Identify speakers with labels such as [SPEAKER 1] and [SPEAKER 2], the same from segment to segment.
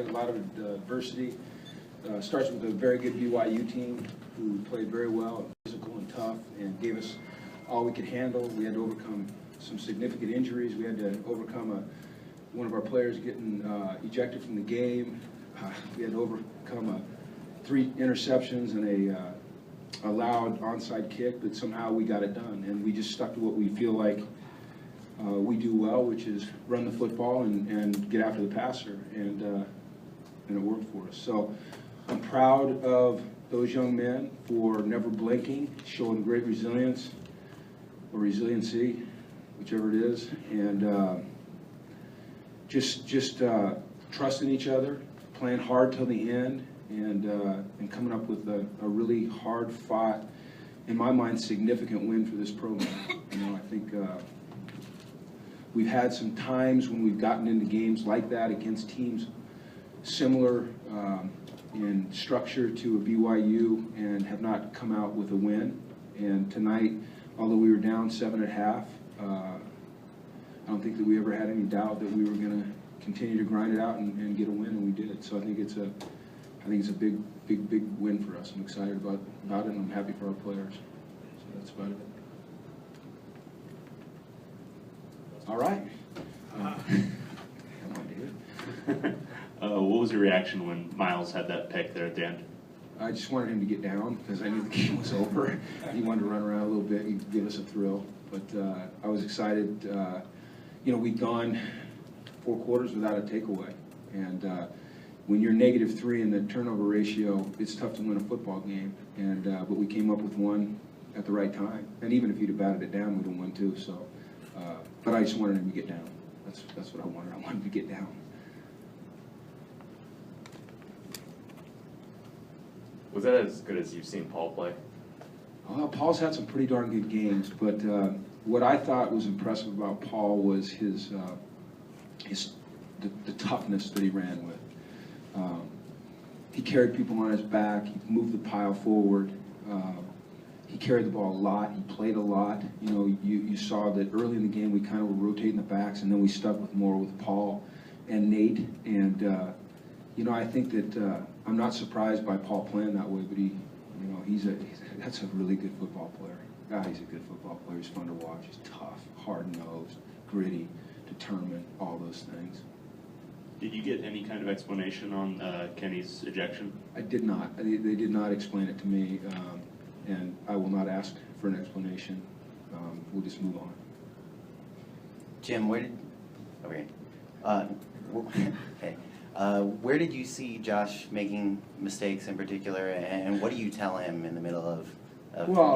[SPEAKER 1] a lot of adversity. Starts with a very good BYU team who played very well, physical and tough, and gave us all we could handle. We had to overcome some significant injuries. We had to overcome one of our players getting ejected from the game. We had to overcome 3 interceptions and a loud onside kick, but somehow we got it done. And we just stuck to what we feel like we do well, which is run the football and get after the passer, and it worked for us. So I'm proud of those young men for never blinking, showing great resilience or resiliency, whichever it is, and just trusting each other, playing hard till the end, and coming up with a really hard-fought, in my mind, significant win for this program. You know, I think we've had some times when we've gotten into games like that against teams similar in structure to a BYU and have not come out with a win. And tonight, although we were down 7 at half, I don't think that we ever had any doubt that we were going to continue to grind it out and get a win, and we did. So I think it's a big win for us. I'm excited about it, and I'm happy for our players. So that's about it. All right. Come on, David.
[SPEAKER 2] What was your reaction when Miles had that pick there at the end?
[SPEAKER 1] I just wanted him to get down because I knew the game was over. He wanted to run around a little bit. He'd give us a thrill. But I was excited. You know, we'd gone 4 quarters without a takeaway. And when you're -3 in the turnover ratio, it's tough to win a football game. And but we came up with one at the right time. And even if he'd have batted it down, we'd have won too. So, but I just wanted him to get down. That's what I wanted. I wanted him to get down.
[SPEAKER 3] Was that as good as you've seen Paul play?
[SPEAKER 1] Well, Paul's had some pretty darn good games, but what I thought was impressive about Paul was the toughness that he ran with. He carried people on his back. He moved the pile forward. He carried the ball a lot. He played a lot. You know, you saw that early in the game we kind of were rotating the backs, and then we stuck with Mora with Paul and Nate. And you know, I think that I'm not surprised by Paul playing that way, but that's a really good football player. God, he's a good football player. He's fun to watch. He's tough, hard-nosed, gritty, determined, all those things.
[SPEAKER 2] Did you get any kind of explanation on Kenny's ejection?
[SPEAKER 1] I did not. They did not explain it to me, and I will not ask for an explanation. We'll just move on.
[SPEAKER 4] Jim, where did you see Josh making mistakes in particular, and what do you tell him in the middle of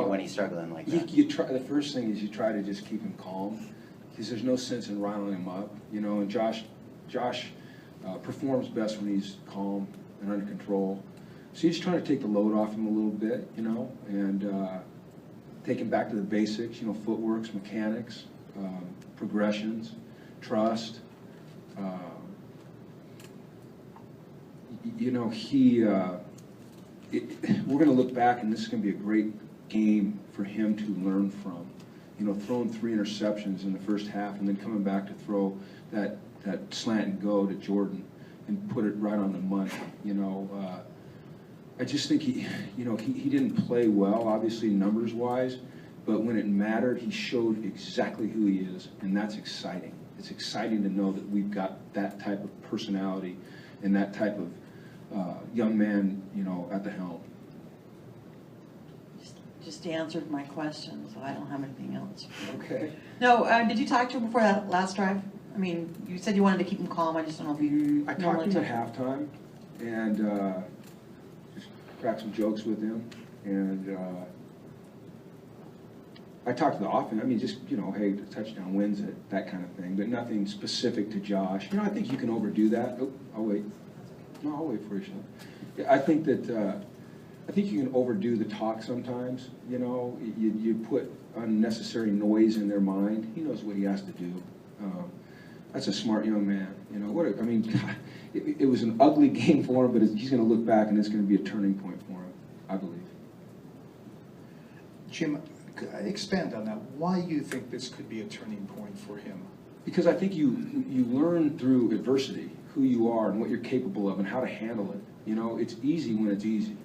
[SPEAKER 4] when he's struggling like that?
[SPEAKER 1] The first thing is you try to just keep him calm, because there's no sense in riling him up, you know. And Josh performs best when he's calm and under control. So you're just trying to take the load off him a little bit, you know, and take him back to the basics, you know, footworks, mechanics, progressions, trust. You know, we're going to look back, and this is going to be a great game for him to learn from. You know, throwing 3 interceptions in the first half and then coming back to throw that slant and go to Jordan and put it right on the money. You know, I just think he didn't play well, obviously numbers-wise, but when it mattered, he showed exactly who he is, and that's exciting. It's exciting to know that we've got that type of personality and that type of young man, you know, at the helm.
[SPEAKER 5] Just answered my question, so I don't have anything else.
[SPEAKER 1] Okay.
[SPEAKER 5] No, did you talk to him before that last drive? I mean, you said you wanted to keep him calm. I just don't know if you.
[SPEAKER 1] I talked to him at halftime, and just cracked some jokes with him, and I talked to the offense. I mean, just, you know, hey, the touchdown wins it, that kind of thing, but nothing specific to Josh. You know, I think you can overdo that. Oh, I'll wait. No, I'll wait for you, Sean. Yeah, I think that I think you can overdo the talk sometimes. You know, you put unnecessary noise in their mind. He knows what he has to do. That's a smart young man. You know, I mean, God, it was an ugly game for him, but he's going to look back and it's going to be a turning point for him, I believe.
[SPEAKER 6] Jim, expand on that. Why do you think this could be a turning point for him?
[SPEAKER 1] Because I think you learn through adversity who you are and what you're capable of and how to handle it. You know, it's easy when it's easy.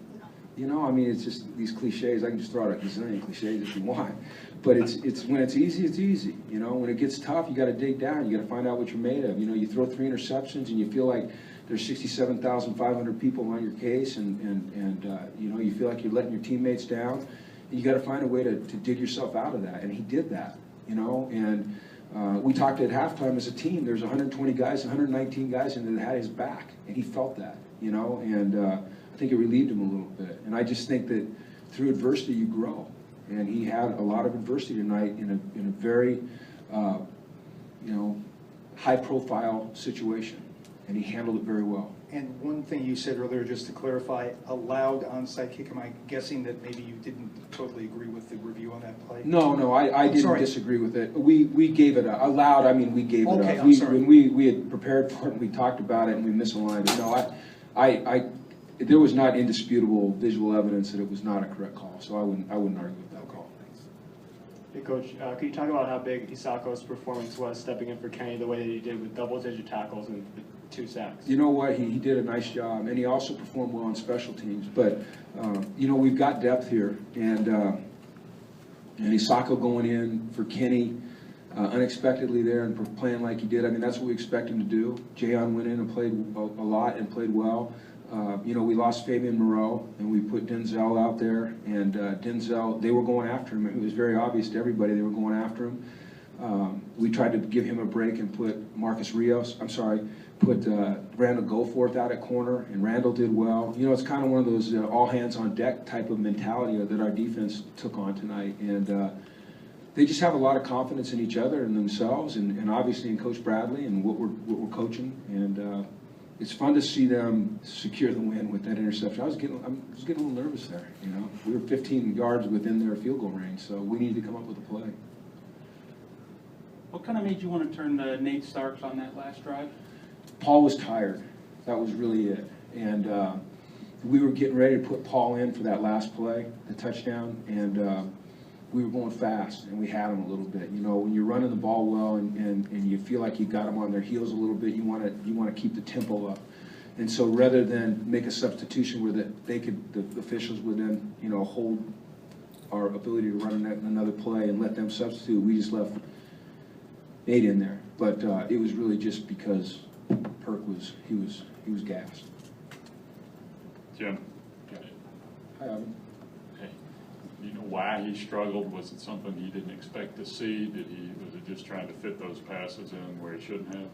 [SPEAKER 1] You know, I mean, it's just these cliches. I can just throw out a gazillion cliches if you want. But it's when it's easy, it's easy. You know, when it gets tough, you got to dig down. You got to find out what you're made of. You know, you throw 3 interceptions and you feel like there's 67,500 people on your case, and you know, you feel like you're letting your teammates down. And you got to find a way to dig yourself out of that. And he did that. You know, and we talked at halftime as a team. There's 120 guys, 119 guys, and that had his back, and he felt that. You know, and I think it relieved him a little bit. And I just think that through adversity you grow. And he had a lot of adversity tonight in a very, you know, high-profile situation, and he handled it very well.
[SPEAKER 6] And one thing you said earlier, just to clarify, allowed onside kick. Am I guessing that maybe you didn't totally agree with the review on that play?
[SPEAKER 1] No, I didn't disagree with it. We gave it allowed. I mean, we gave it
[SPEAKER 6] okay,
[SPEAKER 1] up.
[SPEAKER 6] I'm sorry.
[SPEAKER 1] When we had prepared for it, and we talked about it, and we misaligned it. No, there was not indisputable visual evidence that it was not a correct call. So I wouldn't argue with that call.
[SPEAKER 7] Hey, Coach, could you talk about how big Isako's performance was stepping in for Kenny the way that he did with double-digit tackles and 2 sacks?
[SPEAKER 1] You know what? He did a nice job, and he also performed well on special teams. But, you know, we've got depth here, and Isako going in for Kenny unexpectedly there and playing like he did. I mean, that's what we expect him to do. Jayon went in and played a lot and played well. You know, we lost Fabian Moreau, and we put Denzel out there, and Denzel, they were going after him. It was very obvious to everybody they were going after him. We tried to give him a break and put Randall Goforth out at corner, and Randall did well. You know, it's kind of one of those all-hands-on-deck type of mentality that our defense took on tonight, and they just have a lot of confidence in each other and themselves, and obviously in Coach Bradley and what we're coaching, and it's fun to see them secure the win with that interception. I was getting a little nervous there. You know, we were 15 yards within their field goal range, so we needed to come up with a play.
[SPEAKER 8] What kind of made you want to turn to Nate Starks on that last drive?
[SPEAKER 1] Paul was tired. That was really it. And we were getting ready to put Paul in for that last play, the touchdown, and we were going fast, and we had him a little bit. You know, when you're running the ball well and you feel like you got them on their heels a little bit, you want to keep the tempo up. And so rather than make a substitution where the officials would then, you know, hold our ability to run another play and let them substitute, we just left Nate in there. But it was really just because Perk was gassed.
[SPEAKER 9] Jim.
[SPEAKER 1] Hi, Ivan.
[SPEAKER 9] Hey, you know why he struggled? Was it something he didn't expect to see? Was it just trying to fit those passes in where he shouldn't have?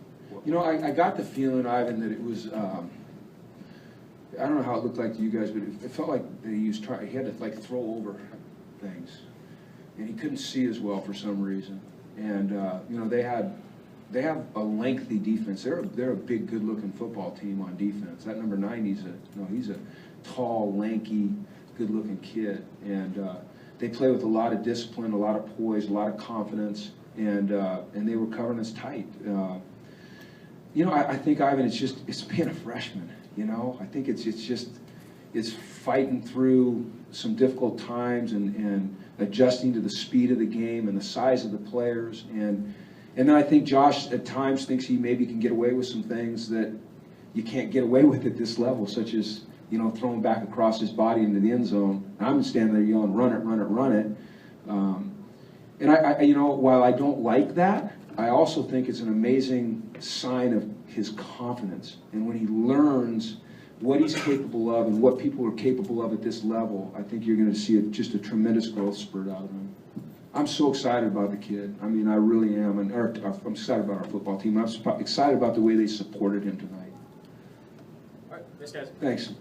[SPEAKER 1] You know, I got the feeling, Ivan, that it was, I don't know how it looked like to you guys, but it felt like that he had to like throw over things, and he couldn't see as well for some reason. And you know, they have a lengthy defense. They're a big, good-looking football team on defense. That number 90 he's a tall, lanky, good-looking kid, and they play with a lot of discipline, a lot of poise, a lot of confidence, and they were covering us tight. You know, I think, Ivan, it's being a freshman. You know, I think it's fighting through some difficult times and adjusting to the speed of the game and the size of the players, and then I think Josh at times thinks he maybe can get away with some things that you can't get away with at this level, such as, you know, throwing back across his body into the end zone. And I'm standing there yelling, "Run it, run it, run it!" And I, you know, while I don't like that, I also think it's an amazing sign of his confidence. And when he learns what he's capable of and what people are capable of at this level, I think you're going to see just a tremendous growth spurt out of him. I'm so excited about the kid. I mean, I really am. And I'm excited about our football team. I'm excited about the way they supported him tonight.
[SPEAKER 7] All right, thanks, guys.
[SPEAKER 1] Thanks.